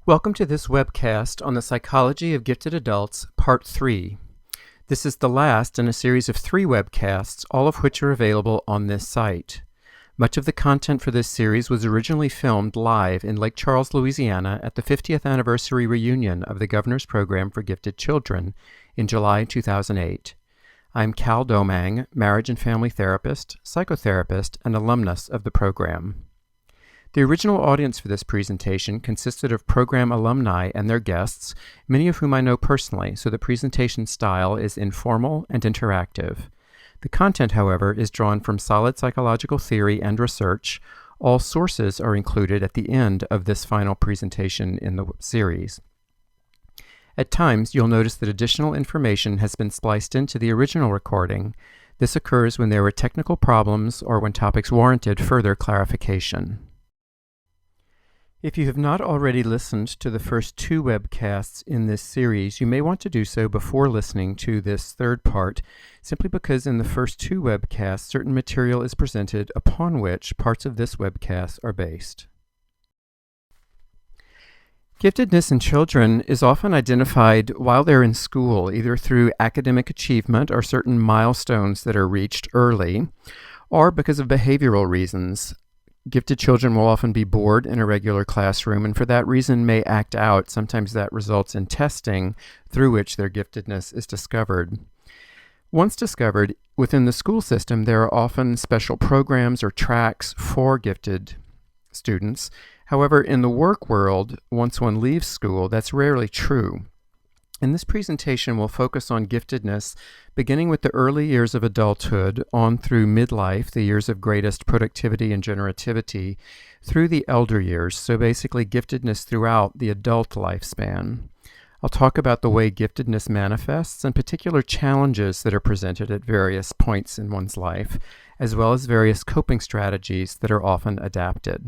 Welcome to this webcast on the Psychology of Gifted Adults, Part 3. This is the last in a series of 3 webcasts, all of which are available on this site. Much of the content for this series was originally filmed live in Lake Charles, Louisiana at the 50th anniversary reunion of the Governor's Program for Gifted Children in July 2008. I'm Cal Domang, marriage and family therapist, psychotherapist, and alumnus of the program. The original audience for this presentation consisted of program alumni and their guests, many of whom I know personally, so the presentation style is informal and interactive. The content, however, is drawn from solid psychological theory and research. All sources are included at the end of this final presentation in the series. At times, you'll notice that additional information has been spliced into the original recording. This occurs when there were technical problems or when topics warranted further clarification. If you have not already listened to the first 2 webcasts in this series, you may want to do so before listening to this third part, simply because in the first 2 webcasts, certain material is presented upon which parts of this webcast are based. Giftedness in children is often identified while they're in school, either through academic achievement or certain milestones that are reached early, or because of behavioral reasons. Gifted children will often be bored in a regular classroom and for that reason may act out. Sometimes that results in testing through which their giftedness is discovered. Once discovered, within the school system, there are often special programs or tracks for gifted students. However, in the work world, once one leaves school, that's rarely true. In this presentation, we'll focus on giftedness beginning with the early years of adulthood on through midlife, the years of greatest productivity and generativity, through the elder years, so basically giftedness throughout the adult lifespan. I'll talk about the way giftedness manifests and particular challenges that are presented at various points in one's life, as well as various coping strategies that are often adapted.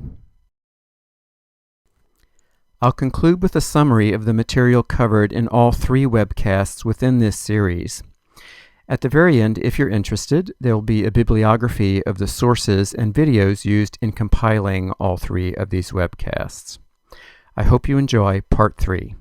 I'll conclude with a summary of the material covered in all 3 webcasts within this series. At the very end, if you're interested, there will be a bibliography of the sources and videos used in compiling all 3 of these webcasts. I hope you enjoy Part 3.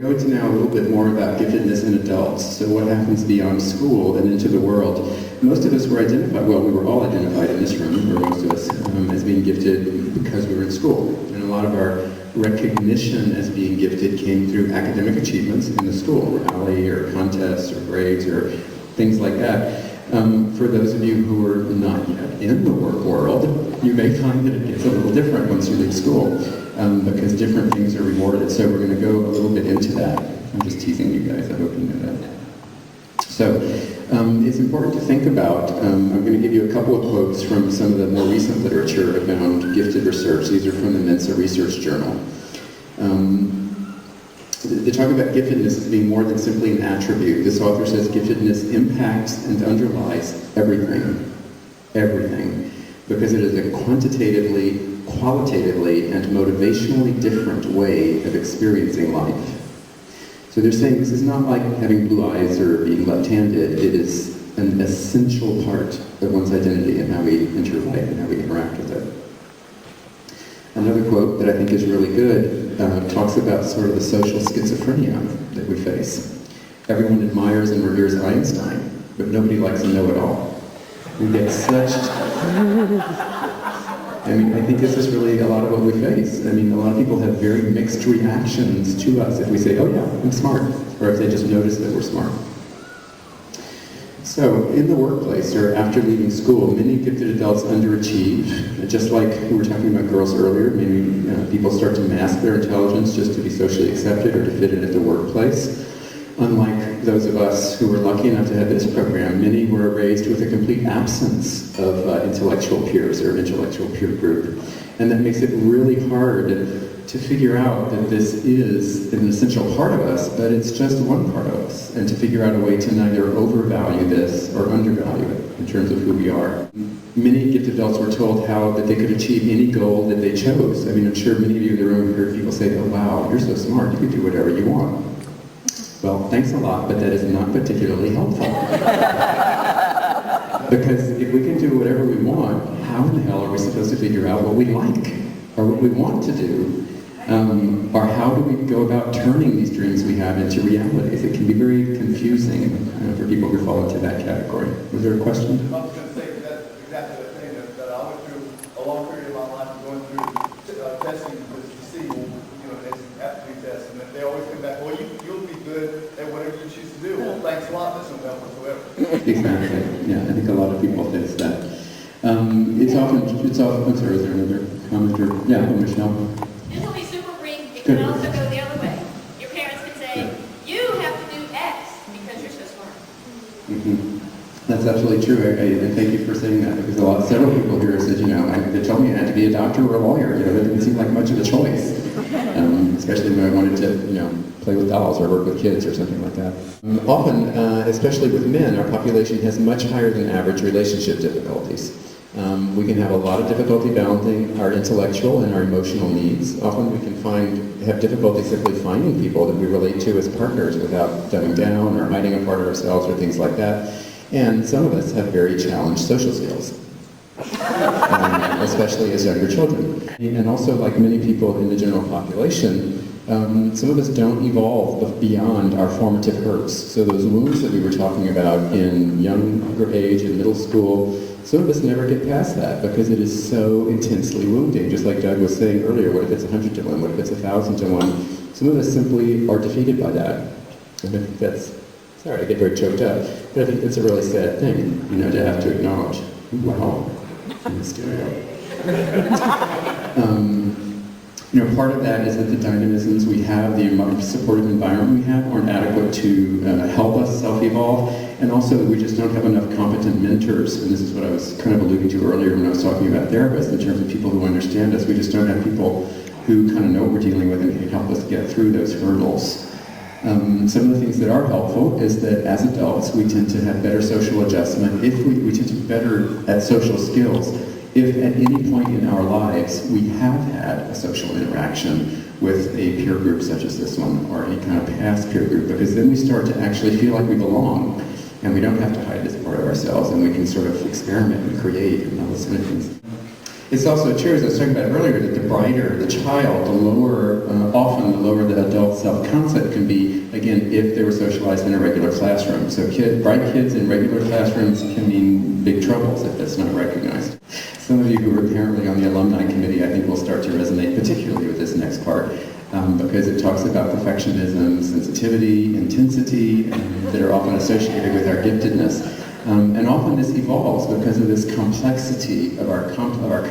Go to now a little bit more about giftedness in adults. So what happens beyond school and into the world? Most of us were identified, well, we were all identified in this room, or most of us, as being gifted because we were in school. And a lot of our recognition as being gifted came through academic achievements in the school, rally or contests or grades or things like that. For those of you who are not yet in the work world, you may find that it gets a little different once you leave school, because different things are rewarded. So we're going to go a little bit into that. I'm just teasing you guys, I hope you know that. So it's important to think about, I'm going to give you a couple of quotes from some of the more recent literature around gifted research. These are from the Mensa Research Journal. They talk about giftedness as being more than simply an attribute. This author says giftedness impacts and underlies everything, because it is a quantitatively, qualitatively, and motivationally different way of experiencing life. So they're saying this is not like having blue eyes or being left-handed. It is an essential part of one's identity and how we enter life and how we interact with it. Another quote that I think is really good talks about sort of the social schizophrenia that we face. Everyone admires and reveres Einstein, but nobody likes a know-it-all. We get such... I think this is really a lot of what we face. A lot of people have very mixed reactions to us if we say, oh yeah, I'm smart, or if they just notice that we're smart. So, in the workplace, or after leaving school, many gifted adults underachieve. Just like we were talking about girls earlier, maybe people start to mask their intelligence just to be socially accepted or to fit in at the workplace. Unlike those of us who were lucky enough to have this program, many were raised with a complete absence of intellectual peers or intellectual peer group. And that makes it really hard to figure out that this is an essential part of us, but it's just one part of us, and to figure out a way to neither overvalue this or undervalue it in terms of who we are. Many gifted adults were told that they could achieve any goal that they chose. I'm sure many of you in the room have heard people say, oh wow, you're so smart, you can do whatever you want. Well, thanks a lot, but that is not particularly helpful. Because if we can do whatever we want, how in the hell are we supposed to figure out what we like or what we want to do? Or how do we go about turning these dreams we have into realities? It can be very confusing for people who fall into that category. Was there a question? I was going to say that's exactly the thing that I went through a long period of my life going through testing to see, as aptitude tests, and they always come back, well, you'll be good at whatever you choose to do. Well, thanks a lot, this won't help whatsoever. Exactly. Yeah, I think a lot of people face that. It's often. I'm sorry, is there another comment or Michelle? This will be super brief. It can also go the other way. Your parents can say, you have to do X because you're so smart. Mm-hmm. That's absolutely true. I thank you for saying that, because several people here said, they told me I had to be a doctor or a lawyer. That didn't seem like much of a choice, especially when I wanted to, play with dolls or work with kids or something like that. Often, especially with men, our population has much higher than average relationship difficulties. We can have a lot of difficulty balancing our intellectual and our emotional needs. Often we can have difficulty simply finding people that we relate to as partners without dumbing down or hiding a part of ourselves or things like that. And some of us have very challenged social skills, especially as younger children. And also, like many people in the general population, some of us don't evolve beyond our formative hurts. So those wounds that we were talking about in younger age, in middle school, some of us never get past that because it is so intensely wounding. Just like Doug was saying earlier, what if it's 100 to 1? What if it's 1,000 to 1? Some of us simply are defeated by that. And I think that's, sorry, I get very choked up, but I think that's a really sad thing, to have to acknowledge. Wow, in the stereo. Part of that is that the dynamisms we have, the supportive environment we have, aren't adequate to help us self-evolve, and also we just don't have enough competent mentors, and this is what I was kind of alluding to earlier when I was talking about therapists, in terms of people who understand us. We just don't have people who kind of know what we're dealing with and can help us get through those hurdles. Some of the things that are helpful is that as adults we tend to have better social adjustment. If we tend to be better at social skills if at any point in our lives we have had a social interaction with a peer group such as this one, or any kind of past peer group, because then we start to actually feel like we belong, and we don't have to hide this part of ourselves, and we can sort of experiment and create and all those kind of things. It's also true, as I was talking about earlier, that the brighter the child, often the lower the adult self-concept can be, again, if they were socialized in a regular classroom. So bright kids in regular classrooms can mean big troubles if that's not recognized. Some of you who are apparently on the alumni committee, I think, will start to resonate particularly with this next part, because it talks about perfectionism, sensitivity, intensity, that are often associated with our giftedness. And often this evolves because of this complexity of our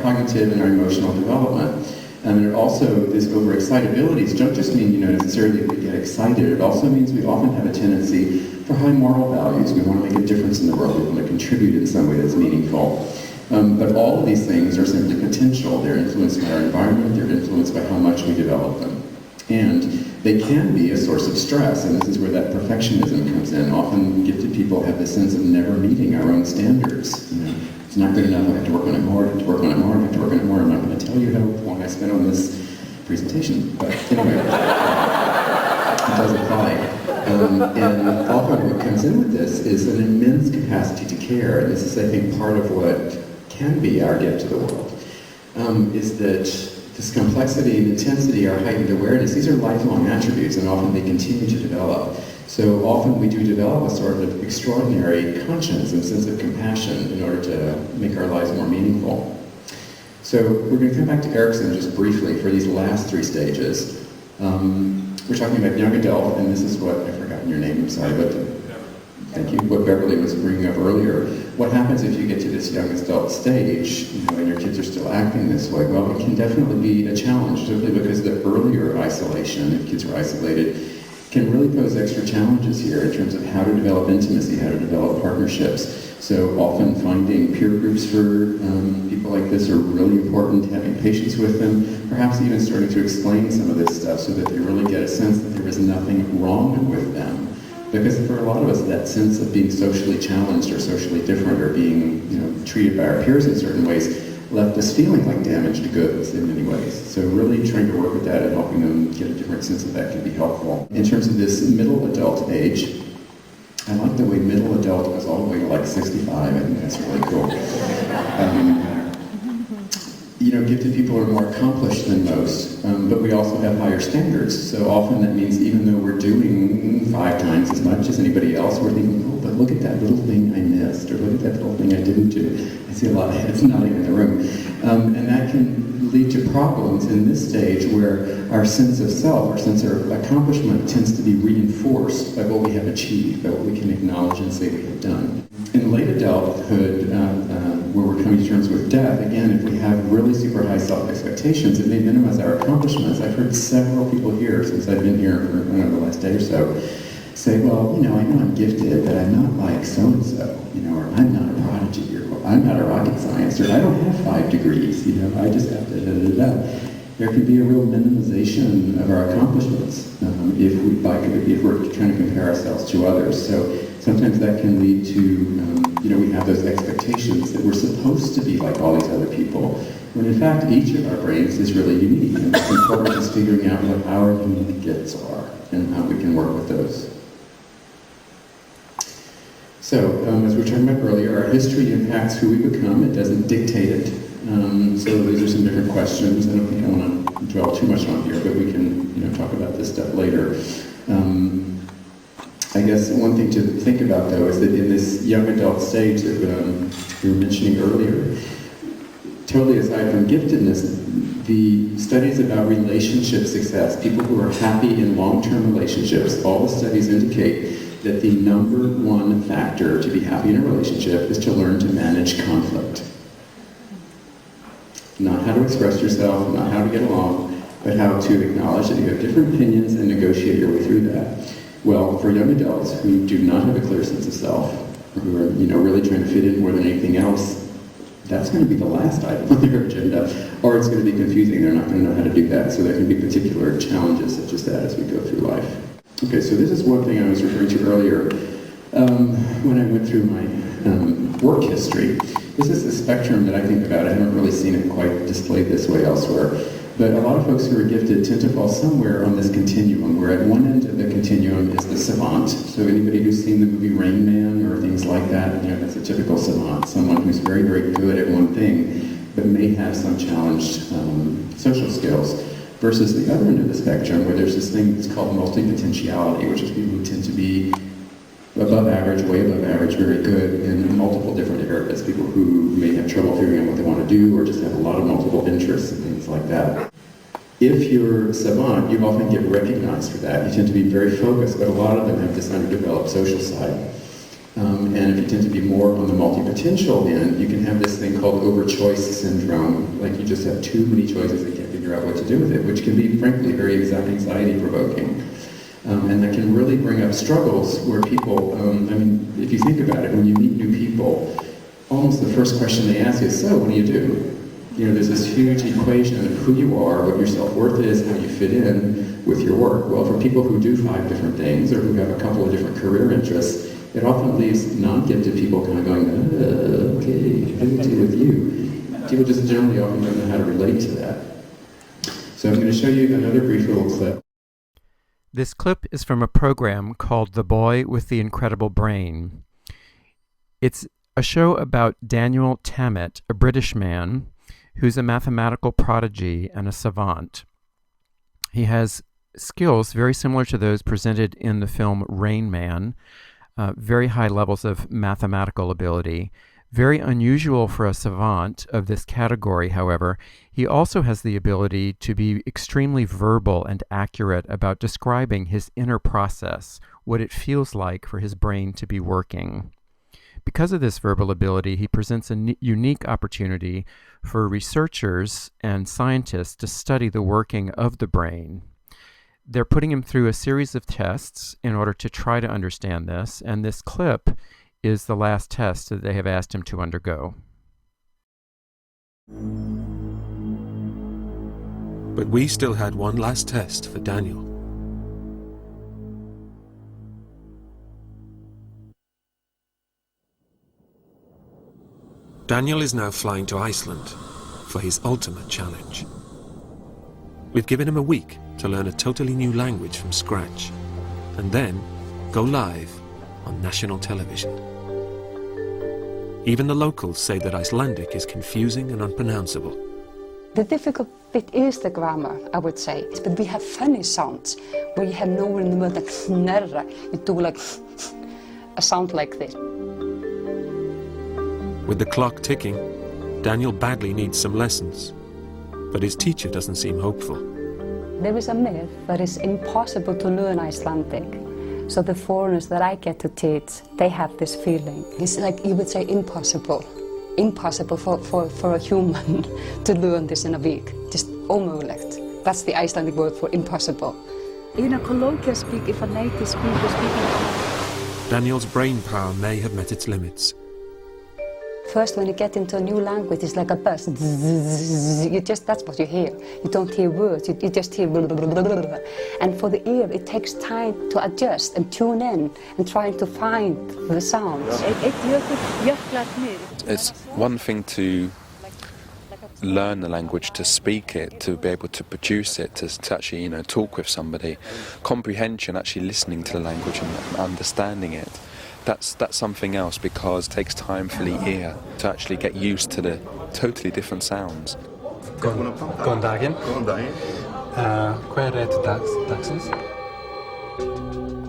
cognitive and our emotional development. And it also, this overexcitabilities don't just mean, necessarily that we get excited. It also means we often have a tendency for high moral values. We want to make a difference in the world. We want to contribute in some way that's meaningful. But all of these things are simply potential. They're influenced by our environment. They're influenced by how much we develop them. And they can be a source of stress, and this is where that perfectionism comes in. Often gifted people have this sense of never meeting our own standards. It's not good enough, I have to work on it more, I have to work on it more, I have to work on it more. I'm not going to tell you how long I spent on this presentation, but anyway, it does apply. And often what comes in with this is an immense capacity to care, and this is, I think, part of what can be our gift to the world, is that this complexity and intensity, our heightened awareness, these are lifelong attributes, and often they continue to develop. So often we do develop a sort of extraordinary conscience and sense of compassion in order to make our lives more meaningful. So we're going to come back to Erickson just briefly for these last three stages. We're talking about young adult, and this is what, I've forgotten your name, I'm sorry, but thank you, what Beverly was bringing up earlier. What happens if you get to this young adult stage, and your kids are still acting this way? Well, it can definitely be a challenge, simply because the earlier isolation, if kids are isolated, can really pose extra challenges here in terms of how to develop intimacy, how to develop partnerships. So often finding peer groups for people like this are really important, having patience with them, perhaps even starting to explain some of this stuff so that they really get a sense that there is nothing wrong with them. Because for a lot of us, that sense of being socially challenged or socially different or being treated by our peers in certain ways left us feeling like damaged goods in many ways. So really trying to work with that and helping them get a different sense of that can be helpful. In terms of this middle adult age, I like the way middle adult goes all the way to like 65. I think that's really cool. Gifted people are more accomplished than most, but we also have higher standards. So often that means even though we're doing 5 times as much as anybody else, we're thinking, oh, but look at that little thing I missed, or look at that little thing I didn't do. I see a lot of heads nodding in the room. And that can lead to problems in this stage where our sense of self, our sense of accomplishment tends to be reinforced by what we have achieved, by what we can acknowledge and say we have done. In late adulthood, where we're coming to terms with death, again, if we have really super high self-expectations, it may minimize our accomplishments. I've heard several people here, since I've been here for the last day or so, say, well, I know I'm gifted, but I'm not like so-and-so, or I'm not a prodigy, or I'm not a rocket science, or I don't have 5 degrees, I just have to da-da-da-da. There can be a real minimization of our accomplishments if we're trying to compare ourselves to others. So sometimes that can lead to, we have those expectations that we're supposed to be like all these other people, when in fact each of our brains is really unique. And what's important is figuring out what our unique gifts are and how we can work with those. So, as we were talking about earlier, our history impacts who we become. It doesn't dictate it. So these are some different questions. I don't think I want to dwell too much on here, but we can, talk about this stuff later. I guess one thing to think about, though, is that in this young adult stage that we were mentioning earlier, totally aside from giftedness, the studies about relationship success, people who are happy in long-term relationships, all the studies indicate that the number one factor to be happy in a relationship is to learn to manage conflict. Not how to express yourself, not how to get along, but how to acknowledge that you have different opinions and negotiate your way through that. Well, for young adults who do not have a clear sense of self, or who are really trying to fit in more than anything else, that's going to be the last item on their agenda, or it's going to be confusing. They're not going to know how to do that. So there can be particular challenges such as that as we go through life. Okay, so this is one thing I was referring to earlier when I went through my work history. This is the spectrum that I think about. I haven't really seen it quite displayed this way elsewhere. But a lot of folks who are gifted tend to fall somewhere on this continuum, where at one end of the continuum is the savant. So anybody who's seen the movie Rain Man or things like that, that's a typical savant, someone who's very, very good at one thing, but may have some challenged social skills. Versus the other end of the spectrum, where there's this thing that's called multi-potentiality, which is people who tend to be above average, way above average, very good in multiple different areas. People who may have trouble figuring out what they want to do, or just have a lot of multiple interests and things like that. If you're savant, you often get recognized for that. You tend to be very focused, but a lot of them have this underdeveloped social side. And if you tend to be more on the multi-potential end, you can have this thing called over-choice syndrome. Like you just have too many choices and can't figure out what to do with it, which can be, frankly, very anxiety-provoking. And that can really bring up struggles where people, if you think about it, when you meet new people, almost the first question they ask is, so, what do you do? There's this huge equation of who you are, what your self-worth is, how you fit in with your work. Well, for people who do 5 different things, or who have a couple of different career interests, it often leaves non-gifted people kind of going, okay, how do we deal with you? People just generally often don't know how to relate to that. So I'm going to show you another brief little clip. This clip is from a program called The Boy with the Incredible Brain. It's a show about Daniel Tammet, a British man who's a mathematical prodigy and a savant. He has skills very similar to those presented in the film Rain Man, very high levels of mathematical ability. Very unusual for a savant of this category, however, he also has the ability to be extremely verbal and accurate about describing his inner process, what it feels like for his brain to be working. Because of this verbal ability, he presents a unique opportunity for researchers and scientists to study the working of the brain. They're putting him through a series of tests in order to try to understand this, and this clip is the last test that they have asked him to undergo. But we still had one last test for Daniel. Daniel is now flying to Iceland for his ultimate challenge. We've given him a week to learn a totally new language from scratch, and then go live on national television. Even the locals say that Icelandic is confusing and unpronounceable. The difficult bit is the grammar, I would say. But we have funny sounds where you have nowhere in the word like snarra. You do like a sound like this. With the clock ticking, Daniel badly needs some lessons, but his teacher doesn't seem hopeful. There is a myth that it's impossible to learn Icelandic. So the foreigners that I get to teach, they have this feeling. It's like you would say impossible. Impossible for a human to learn this in a week. Just omögulegt. That's the Icelandic word for impossible. In a colloquial speak, if a native speaker speaking... Daniel's brain power may have met its limits. First, when you get into a new language, it's like a buzz. That's what you hear. You don't hear words, you just hear blah, blah, blah, blah, blah. And for the ear, it takes time to adjust and tune in and trying to find the sounds. It's one thing to learn the language, to speak it, to be able to produce it, to actually, talk with somebody. Comprehension, actually listening to the language and understanding it. That's something else, because it takes time for the ear to actually get used to the totally different sounds. Góðan daginn. Hver dagsins?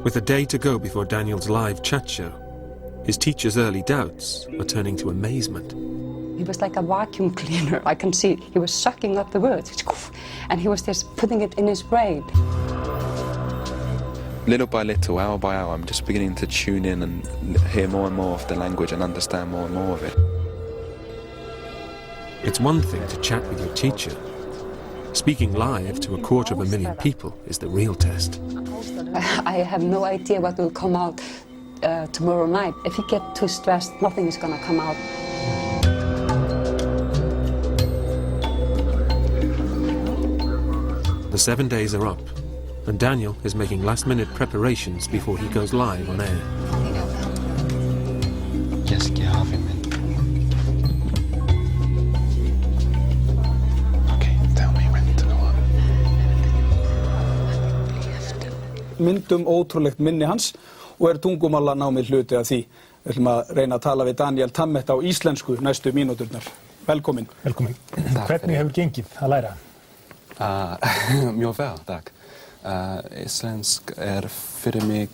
With a day to go before Daniel's live chat show, his teacher's early doubts are turning to amazement. He was like a vacuum cleaner. I can see he was sucking up the words, and he was just putting it in his brain. Little by little, hour by hour, I'm just beginning to tune in and hear more and more of the language and understand more and more of it. It's one thing to chat with your teacher. Speaking live to 250,000 people is the real test. I have no idea what will come out tomorrow night. If you get too stressed, nothing is going to come out. The 7 days are up, and Daniel is making last-minute preparations before he goes live on air. Okay, tell me when to go on. Myndum ótrúlegt minni hans og tungumálanámið hluti af því. Við ætlum að reyna að tala við Daniel Tammet á íslensku næstu mínúturnar. Velkomin. Velkomin. Hvernig hefur gengið að læra? Mjög vel, takk. Íslensk fyrir mig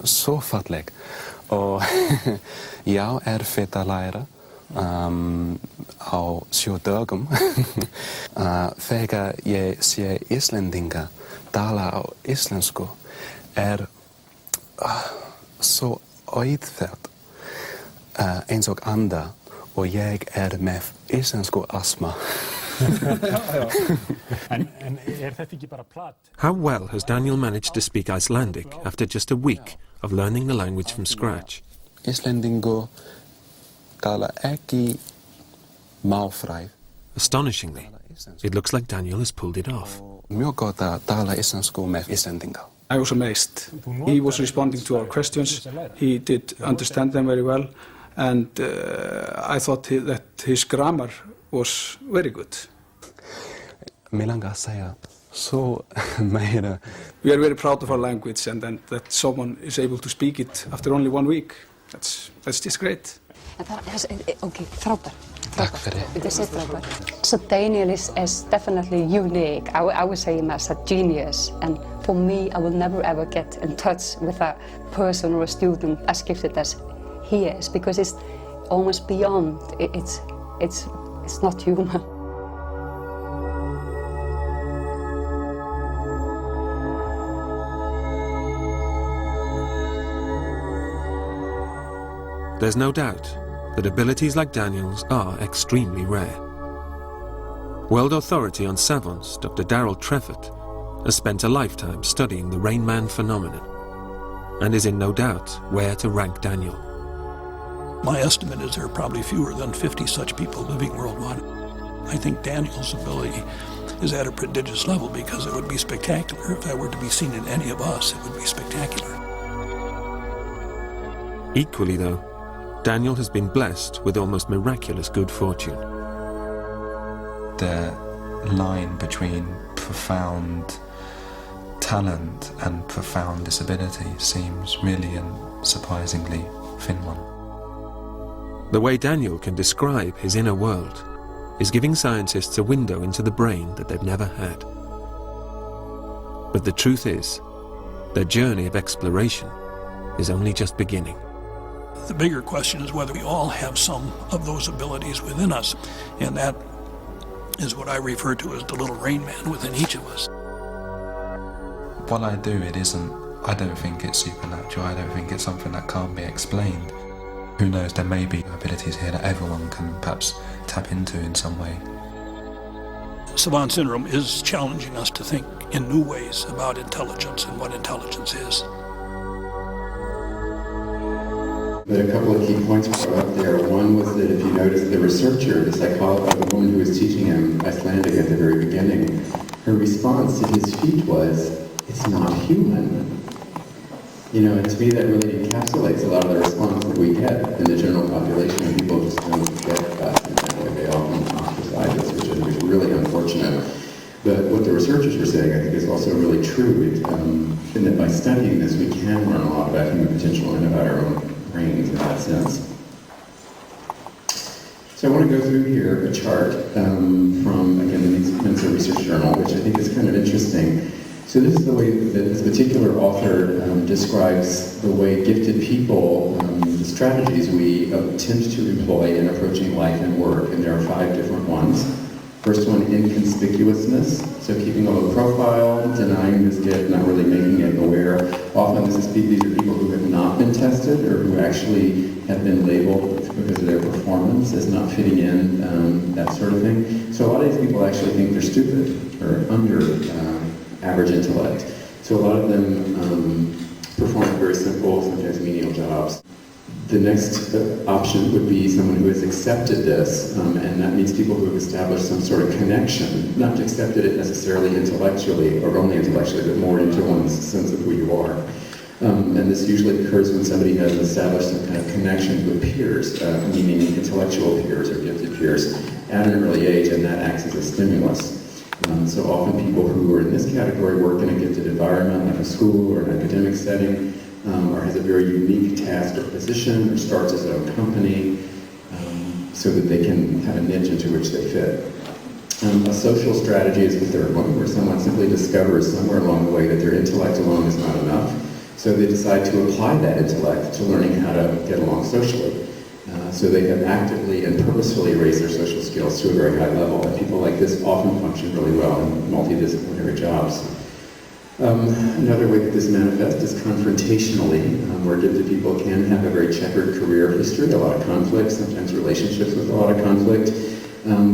svo falleg og já, erfitt að læra á 7 dögum. Þegar ég sé Íslendinga tala á íslensku svo auðvelt eins og anda og ég með íslensku astma. How well has Daniel managed to speak Icelandic after just a week of learning the language from scratch? Íslendingur tala ekki málfræði. Astonishingly, it looks like Daniel has pulled it off. Mjög gott að tala íslensku með Íslendinga. I was amazed. He was responding to our questions. He did understand them very well, and I thought that his grammar was very good. Mig langar að segja svo meira. We are very proud of our language, and that someone is able to speak it after only 1 week. That's just great. Okay, frábær. Takk fyrir. This is frábær. So Daniel is definitely unique. I would say him as a genius, and for me, I will never ever get in touch with a person or a student as gifted as he is, because it's almost beyond. It's not human. There's no doubt that abilities like Daniel's are extremely rare. World authority on savants, Dr. Darrell Treffert, has spent a lifetime studying the Rain Man phenomenon and is in no doubt where to rank Daniel. My estimate is there are probably fewer than 50 such people living worldwide. I think Daniel's ability is at a prodigious level, because it would be spectacular. If that were to be seen in any of us, it would be spectacular. Equally though, Daniel has been blessed with almost miraculous good fortune. The line between profound talent and profound disability seems really and surprisingly thin one. The way Daniel can describe his inner world is giving scientists a window into the brain that they've never had. But the truth is, their journey of exploration is only just beginning. The bigger question is whether we all have some of those abilities within us, and that is what I refer to as the little Rain Man within each of us. What I do, I don't think it's supernatural, I don't think it's something that can't be explained. Who knows, there may be abilities here that everyone can perhaps tap into in some way. Savant syndrome is challenging us to think in new ways about intelligence and what intelligence is. But a couple of key points brought up there. One was that if you notice the researcher, the psychologist, the woman who was teaching him Icelandic at the very beginning, her response to his speech was, "It's not human." You know, and to me that really encapsulates a lot of the response that we get in the general population. People just don't get us in that way. They often ostracize us, which I think is really unfortunate. But what the researchers were saying, I think, is also really true. In that by studying this, we can learn a lot about human potential and about our own brains in that sense. So I want to go through here a chart from, again, the Mensa Research Journal, which I think is kind of interesting. So this is the way that this particular author describes the way gifted people, the strategies we tend to employ in approaching life and work, and there are 5 different ones. First one, inconspicuousness, so keeping a low profile, denying this gift, not really making it aware. Often these are people who have not been tested or who actually have been labeled because of their performance as not fitting in, that sort of thing. So a lot of these people actually think they're stupid or under average intellect. So a lot of them perform very simple, sometimes menial jobs. The next option would be someone who has accepted this, and that means people who have established some sort of connection, not accepted it necessarily intellectually, or only intellectually, but more into one's sense of who you are. And this usually occurs when somebody has established some kind of connection with peers, meaning intellectual peers or gifted peers, at an early age, and that acts as a stimulus. So often people who are in this category work in a gifted environment, like a school or an academic setting, or has a very unique task or position, or starts his own company, so that they can have a niche into which they fit. A social strategy is the third one, where someone simply discovers somewhere along the way that their intellect alone is not enough, so they decide to apply that intellect to learning how to get along socially. So they have actively and purposefully raised their social skills to a very high level, and people like this often function really well in multidisciplinary jobs. Another way that this manifests is confrontationally, where gifted people can have a very checkered career history, a lot of conflict, sometimes relationships with a lot of conflict,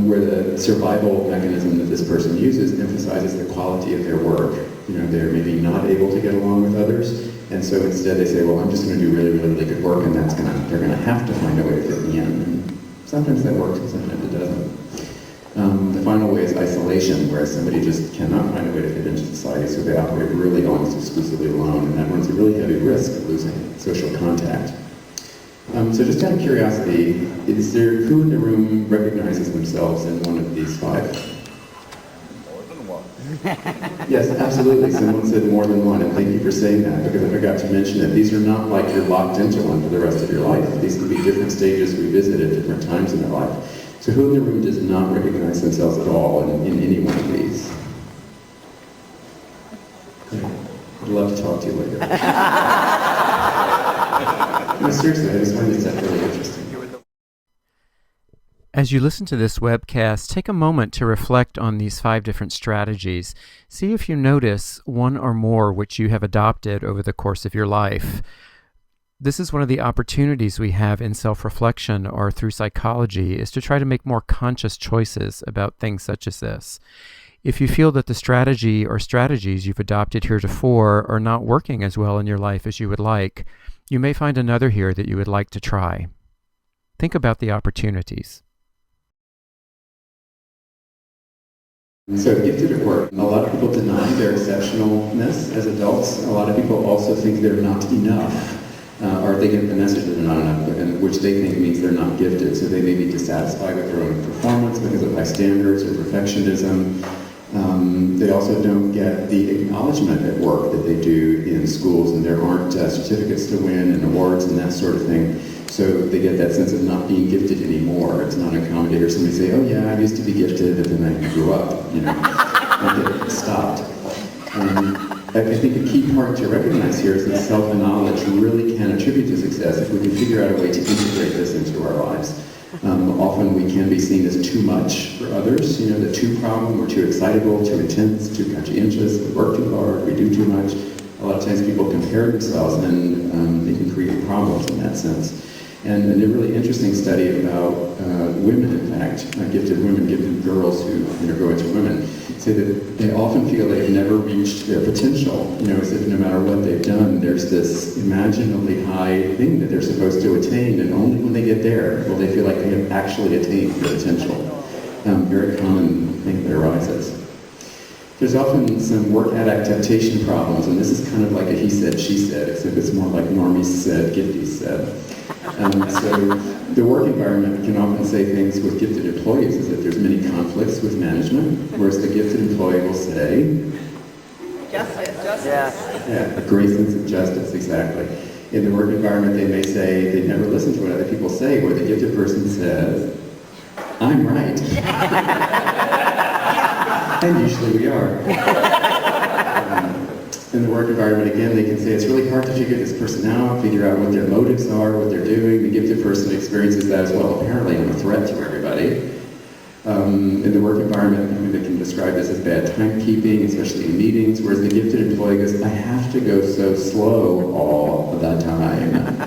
where the survival mechanism that this person uses emphasizes the quality of their work. You know, they're maybe not able to get along with others, and so instead they say, well, I'm just going to do really, really, really good work, and they're going to have to find a way to fit me in. And sometimes that works, and sometimes it doesn't. The final way is isolation, where somebody just cannot find a way to fit into society, so they operate really almost exclusively alone, and that runs a really heavy risk of losing social contact. So just out of curiosity, is there who in the room recognizes themselves in one of these 5? More than one. Yes, absolutely. Someone said more than one, and thank you for saying that, because I forgot to mention that these are not like you're locked into one for the rest of your life. These could be different stages we visit at different times in their life. So who in the room does not recognize themselves at all in any one of these? I'd love to talk to you later. No, seriously, I just find this stuff really interesting. As you listen to this webcast, take a moment to reflect on these 5 different strategies. See if you notice one or more which you have adopted over the course of your life. This is one of the opportunities we have in self-reflection or through psychology, is to try to make more conscious choices about things such as this. If you feel that the strategy or strategies you've adopted heretofore are not working as well in your life as you would like, you may find another here that you would like to try. Think about the opportunities. So gifted at work. A lot of people deny their exceptionalness as adults. A lot of people also think they're not enough. Or they get the message that they're not enough, which they think means they're not gifted. So they may be dissatisfied with their own performance because of high standards or perfectionism. They also don't get the acknowledgement at work that they do in schools, and there aren't certificates to win and awards and that sort of thing. So they get that sense of not being gifted anymore. It's not uncommon to hear somebody say, "Oh yeah, I used to be gifted, but then I grew up," and get stopped. I think a key part to recognize here is that self-knowledge really can attribute to success if we can figure out a way to integrate this into our lives. Often we can be seen as too much for others, the too problem, we're too excitable, too intense, too conscientious, we work too hard, we do too much. A lot of times people compare themselves and they can create problems in that sense. And a really interesting study about women, in fact, gifted women, gifted girls who go into women, say that they often feel they've never reached their potential, as if no matter what they've done, there's this imaginably high thing that they're supposed to attain, and only when they get there will they feel like they have actually attained their potential. Very common thing that arises. There's often some work adaptation problems, and this is kind of like a he said, she said, except it's more like normies said, gifties said. So the work environment can often say things with gifted employees is that there's many conflicts with management, whereas the gifted employee will say, Justice. Yeah, a great sense of justice, exactly. In the work environment, they may say they never listen to what other people say, where the gifted person says, "I'm right." And usually we are. In the work environment, again, they can say it's really hard to figure this person out, figure out what their motives are, what they're doing. The gifted person experiences that as well. Apparently, I'm a threat to everybody. In the work environment, they can describe this as bad timekeeping, especially in meetings, whereas the gifted employee goes, "I have to go so slow all the time."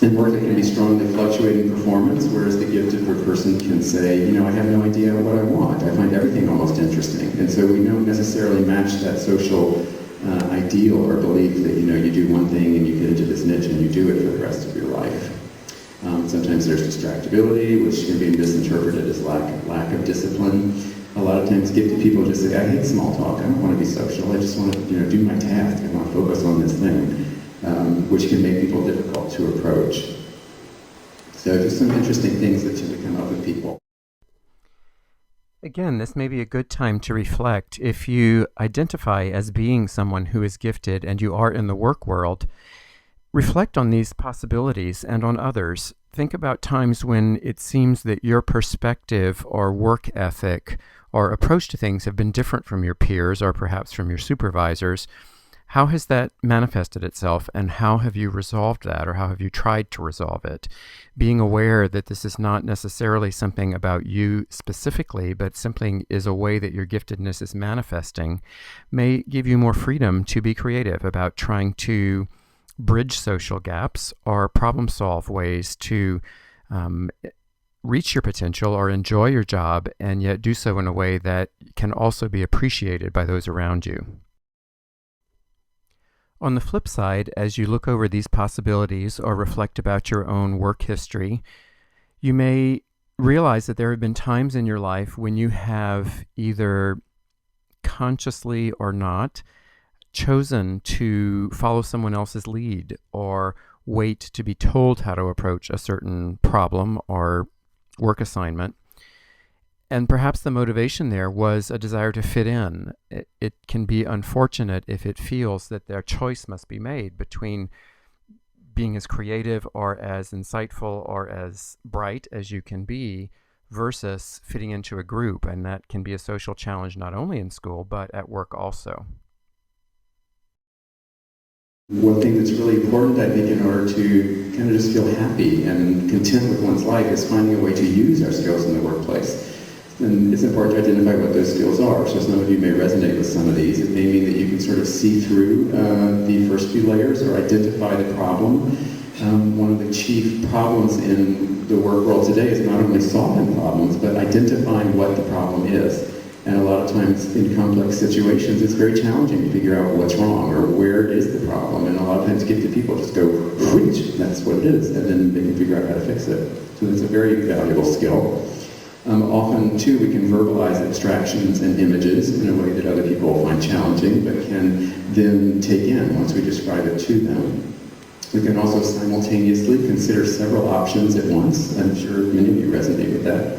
In work, it can be strongly fluctuating performance, whereas the gifted person can say, I have no idea what I want. I find everything almost interesting. And so we don't necessarily match that social ideal or belief that, you do one thing and you get into this niche and you do it for the rest of your life. Sometimes there's distractibility, which can be misinterpreted as lack of discipline. A lot of times gifted people just say, "I hate small talk. I don't want to be social. I just want to, do my task. I want to focus on this thing." Which can make people difficult to approach. So just some interesting things that tend to come up with people. Again, this may be a good time to reflect. If you identify as being someone who is gifted and you are in the work world, reflect on these possibilities and on others. Think about times when it seems that your perspective or work ethic or approach to things have been different from your peers or perhaps from your supervisors. How has that manifested itself, and how have you resolved that, or how have you tried to resolve it? Being aware that this is not necessarily something about you specifically, but simply is a way that your giftedness is manifesting, may give you more freedom to be creative about trying to bridge social gaps or problem solve ways to reach your potential or enjoy your job, and yet do so in a way that can also be appreciated by those around you. On the flip side, as you look over these possibilities or reflect about your own work history, you may realize that there have been times in your life when you have either consciously or not chosen to follow someone else's lead or wait to be told how to approach a certain problem or work assignment. And perhaps the motivation there was a desire to fit in. It can be unfortunate if it feels that their choice must be made between being as creative or as insightful or as bright as you can be versus fitting into a group. And that can be a social challenge not only in school, but at work also. One thing that's really important, I think, in order to kind of just feel happy and content with one's life is finding a way to use our skills in the workplace. And it's important to identify what those skills are. So some of you may resonate with some of these. It may mean that you can sort of see through the first few layers or identify the problem. One of the chief problems in the work world today is not only solving problems, but identifying what the problem is. And a lot of times in complex situations, it's very challenging to figure out what's wrong or where is the problem. And a lot of times gifted people just go, whoosh, that's what it is, and then they can figure out how to fix it. So it's a very valuable skill. Often, too, we can verbalize abstractions and images in a way that other people find challenging, but can then take in once we describe it to them. We can also simultaneously consider several options at once. I'm sure many of you resonate with that.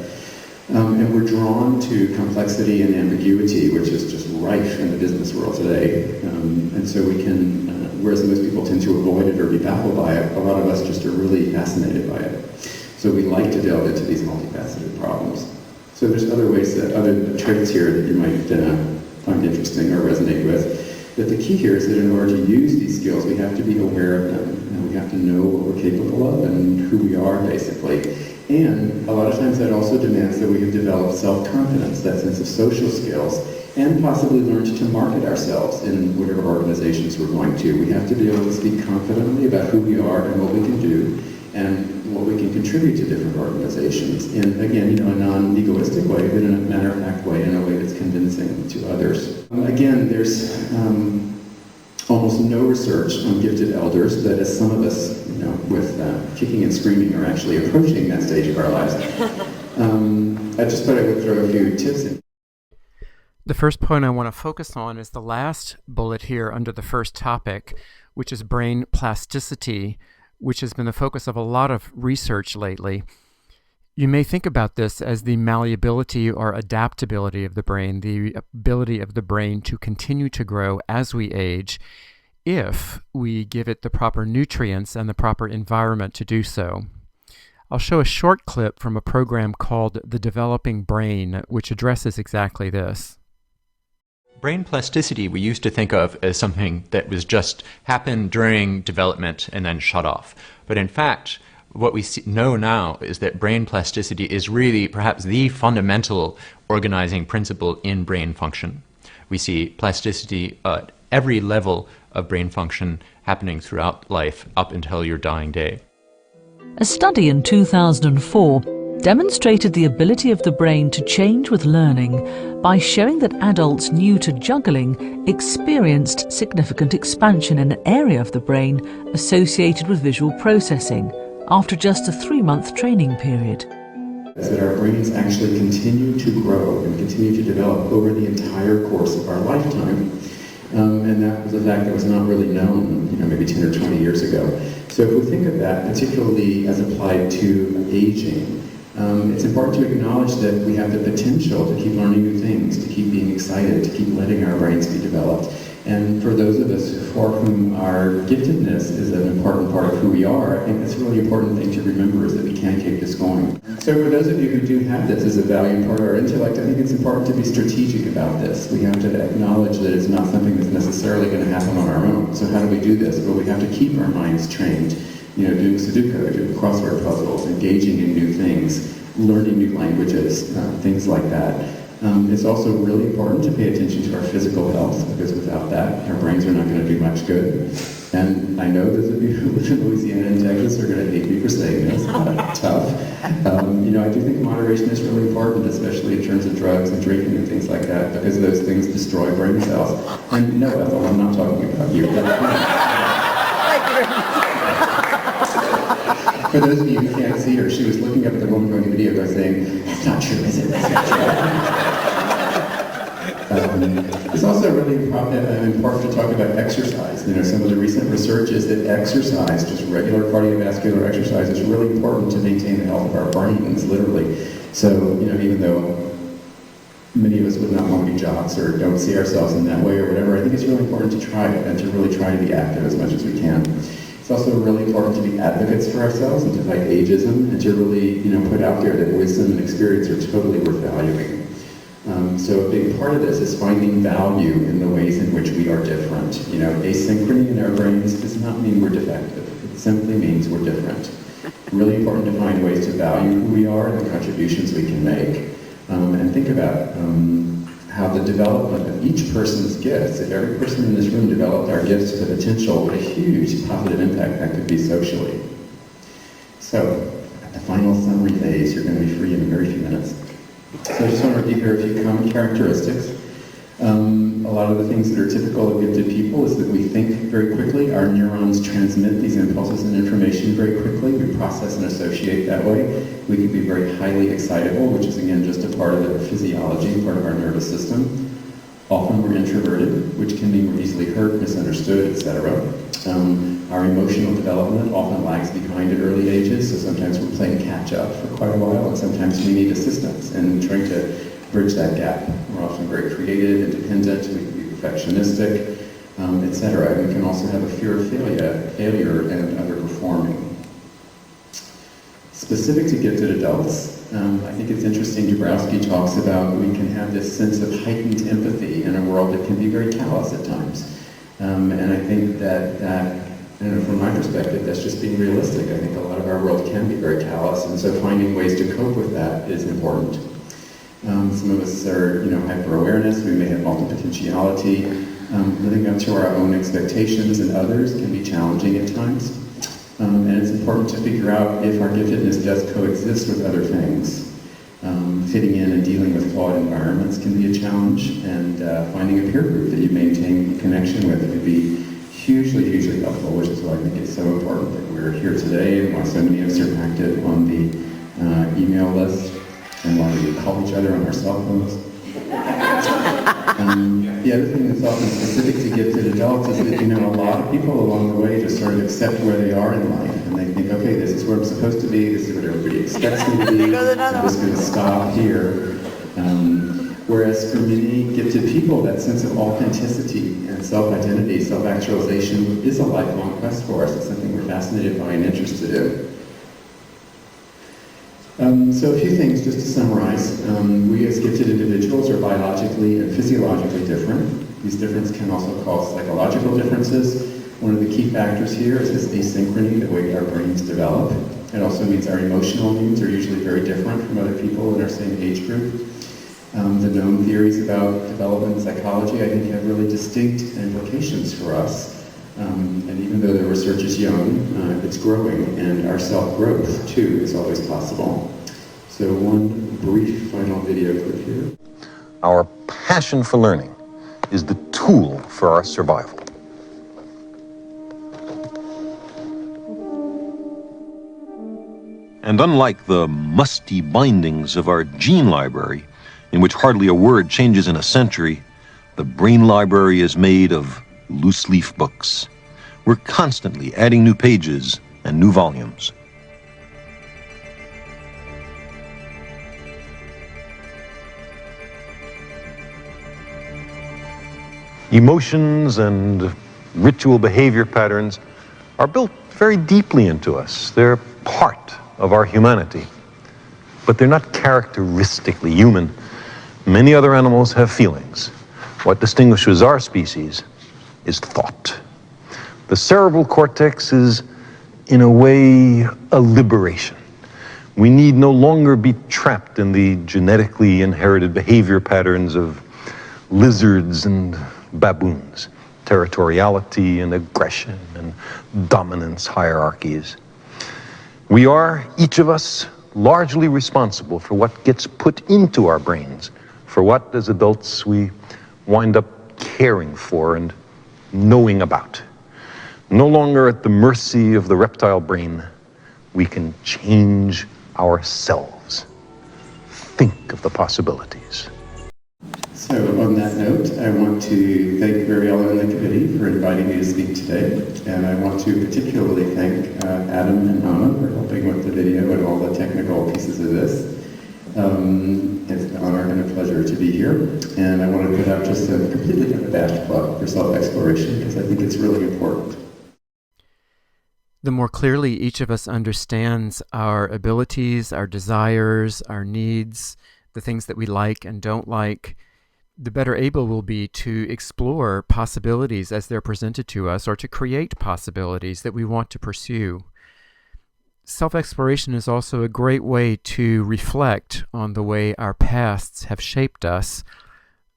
And we're drawn to complexity and ambiguity, which is just rife in the business world today. And so we can, whereas most people tend to avoid it or be baffled by it, a lot of us just are really fascinated by it. So we like to delve into these multifaceted problems. So there's other ways that, other traits here that you might find interesting or resonate with. But the key here is that in order to use these skills, we have to be aware of them. And we have to know what we're capable of and who we are, basically. And a lot of times that also demands that we have developed self-confidence, that sense of social skills, and possibly learned to market ourselves in whatever organizations we're going to. We have to be able to speak confidently about who we are and what we can do, and what we can contribute to different organizations in, again, a non-egoistic way, but in a matter-of-fact way, in a way that's convincing to others. Again, there's almost no research on gifted elders, but as some of us, with kicking and screaming are actually approaching that stage of our lives, I just thought I would throw a few tips in. The first point I want to focus on is the last bullet here under the first topic, which is brain plasticity, which has been the focus of a lot of research lately. You may think about this as the malleability or adaptability of the brain, the ability of the brain to continue to grow as we age, if we give it the proper nutrients and the proper environment to do so. I'll show a short clip from a program called The Developing Brain, which addresses exactly this. Brain plasticity we used to think of as something that was just happened during development and then shut off. But in fact, what we know now is that brain plasticity is really perhaps the fundamental organizing principle in brain function. We see plasticity at every level of brain function happening throughout life up until your dying day. A study in 2004 demonstrated the ability of the brain to change with learning by showing that adults new to juggling experienced significant expansion in an area of the brain associated with visual processing after just a 3-month training period. Is that our brains actually continue to grow and continue to develop over the entire course of our lifetime. And that was a fact that was not really known, maybe 10 or 20 years ago. So if we think of that, particularly as applied to aging, it's important to acknowledge that we have the potential to keep learning new things, to keep being excited, to keep letting our brains be developed. And for those of us for whom our giftedness is an important part of who we are, I think that's a really important thing to remember, is that we can keep this going. So for those of you who do have this as a valued part of our intellect, I think it's important to be strategic about this. We have to acknowledge that it's not something that's necessarily going to happen on our own. So how do we do this? Well, we have to keep our minds trained, doing Sudoku, doing crossword puzzles, engaging in new things, learning new languages, things like that. It's also really important to pay attention to our physical health, because without that, our brains are not going to do much good. And I know those of you who live in Louisiana and Texas are going to hate me for saying this, but tough. I do think moderation is really important, especially in terms of drugs and drinking and things like that, because those things destroy brain cells. And no, Ethel, I'm not talking about you. For those of you who can't see her, she was looking up at the woman going to the video by saying, "That's not true, is it? That's not true." It's also really important to talk about exercise. Some of the recent research is that exercise, just regular cardiovascular exercise, is really important to maintain the health of our brains, literally. So, even though many of us would not want to be jocks or don't see ourselves in that way or whatever, I think it's really important to try it and to really try to be active as much as we can. It's also really important to be advocates for ourselves and to fight ageism and to really, put out there that wisdom and experience are totally worth valuing. So a big part of this is finding value in the ways in which we are different. Asynchrony in our brains does not mean we're defective. It simply means we're different. Really important to find ways to value who we are and the contributions we can make. And think about how the development of each person's gifts, if every person in this room developed our gifts to the potential, what a huge positive impact that could be socially. So, at the final summary phase, you're going to be free in a very few minutes. So I just want to repeat here a few common characteristics. A lot of the things that are typical of gifted people is that we think very quickly. Our neurons transmit these impulses and information very quickly. We process and associate that way. We can be very highly excitable, which is, again, just a part of the physiology, part of our nervous system. Often we're introverted, which can mean we're easily hurt, misunderstood, etc. Our emotional development often lags behind at early ages, so sometimes we're playing catch up for quite a while, and sometimes we need assistance in trying to bridge that gap. We're often very creative, independent, we can be perfectionistic, etc. And we can also have a fear of failure and underperforming. Specific to gifted adults, I think it's interesting Dabrowski talks about we can have this sense of heightened empathy in a world that can be very callous at times. And I think that from my perspective, that's just being realistic. I think a lot of our world can be very callous, and so finding ways to cope with that is important. Some of us are, hyper-awareness, we may have multipotentiality. Living up to our own expectations and others can be challenging at times. And it's important to figure out if our giftedness does coexist with other things. Fitting in and dealing with flawed environments can be a challenge, and finding a peer group that you maintain connection with could be hugely, hugely helpful, which is why I think it's so important that we're here today and why so many of us are active on the email list and why we call each other on our cell phones. The other thing that's often specific to gifted adults is that, a lot of people along the way just sort of accept where they are in life, and they think, okay, this is where I'm supposed to be, this is what everybody expects me to be, I'm just going to stop here. Whereas for many gifted people, that sense of authenticity and self-identity, self-actualization is a lifelong quest for us. It's something we're fascinated by and interested in. So a few things just to summarize. We as gifted individuals are biologically and physiologically different. These differences can also cause psychological differences. One of the key factors here is this asynchrony, the way our brains develop. It also means our emotional needs are usually very different from other people in our same age group. The known theories about development and psychology, I think, have really distinct implications for us. And even though the research is young, it's growing, and our self-growth, too, is always possible. So one brief final video clip here. Our passion for learning is the tool for our survival. And unlike the musty bindings of our gene library, in which hardly a word changes in a century, the brain library is made of loose-leaf books. We're constantly adding new pages and new volumes. Emotions and ritual behavior patterns are built very deeply into us. They're part of our humanity, but they're not characteristically human. Many other animals have feelings. What distinguishes our species is thought. The cerebral cortex is, in a way, a liberation. We need no longer be trapped in the genetically inherited behavior patterns of lizards and baboons, territoriality and aggression and dominance hierarchies. We are, each of us, largely responsible for what gets put into our brains, for what, as adults, we wind up caring for and knowing about. No longer at the mercy of the reptile brain, we can change ourselves. Think of the possibilities. So on that note, I want to thank Mariella and the committee for inviting me to speak today. And I want to particularly thank Adam and Anna for helping with the video and all the technical pieces of this. It's an honor and a pleasure to be here. And I want to put out just a completely unabashed plug for self-exploration because I think it's really important. The more clearly each of us understands our abilities, our desires, our needs, the things that we like and don't like, the better able we'll be to explore possibilities as they're presented to us or to create possibilities that we want to pursue. Self-exploration is also a great way to reflect on the way our pasts have shaped us,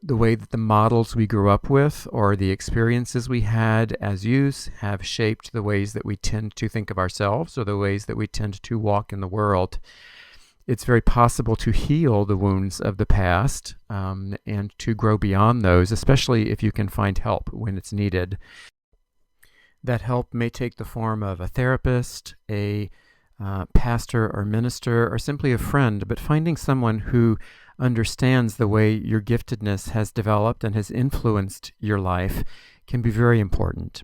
the way that the models we grew up with or the experiences we had as youth have shaped the ways that we tend to think of ourselves or the ways that we tend to walk in the world. It's very possible to heal the wounds of the past and to grow beyond those, especially if you can find help when it's needed. That help may take the form of a therapist, a pastor or minister, or simply a friend, but finding someone who understands the way your giftedness has developed and has influenced your life can be very important.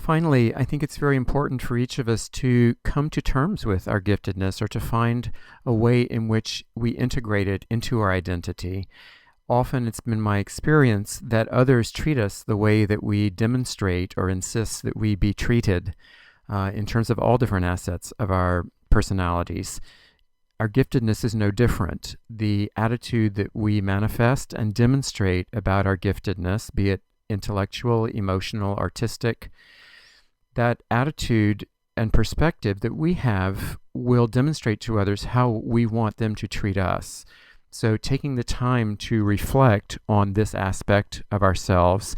Finally, I think it's very important for each of us to come to terms with our giftedness or to find a way in which we integrate it into our identity. Often it's been my experience that others treat us the way that we demonstrate or insist that we be treated in terms of all different assets of our personalities. Our giftedness is no different. The attitude that we manifest and demonstrate about our giftedness, be it intellectual, emotional, artistic, that attitude and perspective that we have will demonstrate to others how we want them to treat us. So taking the time to reflect on this aspect of ourselves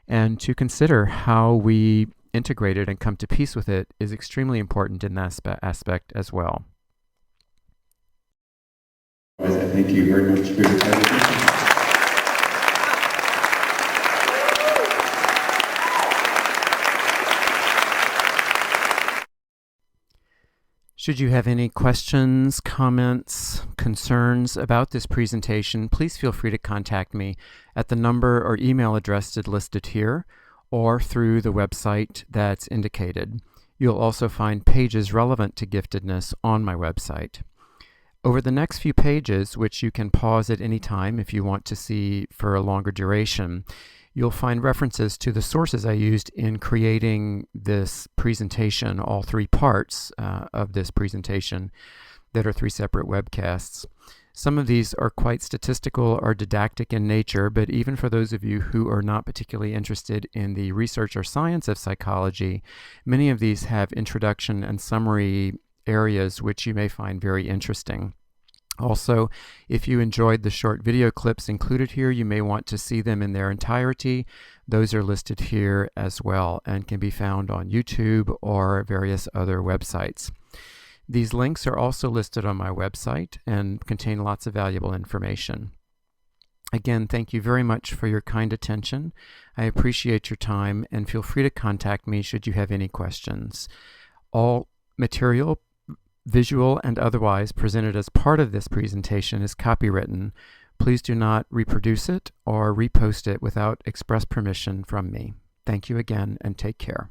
and to consider how we integrate it and come to peace with it is extremely important in that aspect as well. Thank you very much for your presentation. Should you have any questions, comments, concerns about this presentation, please feel free to contact me at the number or email address listed here or through the website that's indicated. You'll also find pages relevant to giftedness on my website. Over the next few pages, which you can pause at any time if you want to see for a longer duration, you'll find references to the sources I used in creating this presentation, all three parts of this presentation that are three separate webcasts. Some of these are quite statistical or didactic in nature, but even for those of you who are not particularly interested in the research or science of psychology, many of these have introduction and summary areas which you may find very interesting. Also, if you enjoyed the short video clips included here, you may want to see them in their entirety. Those are listed here as well and can be found on YouTube or various other websites. These links are also listed on my website and contain lots of valuable information. Again, thank you very much for your kind attention. I appreciate your time and feel free to contact me should you have any questions. All material, visual and otherwise, presented as part of this presentation is copywritten. Please do not reproduce it or repost it without express permission from me. Thank you again and take care.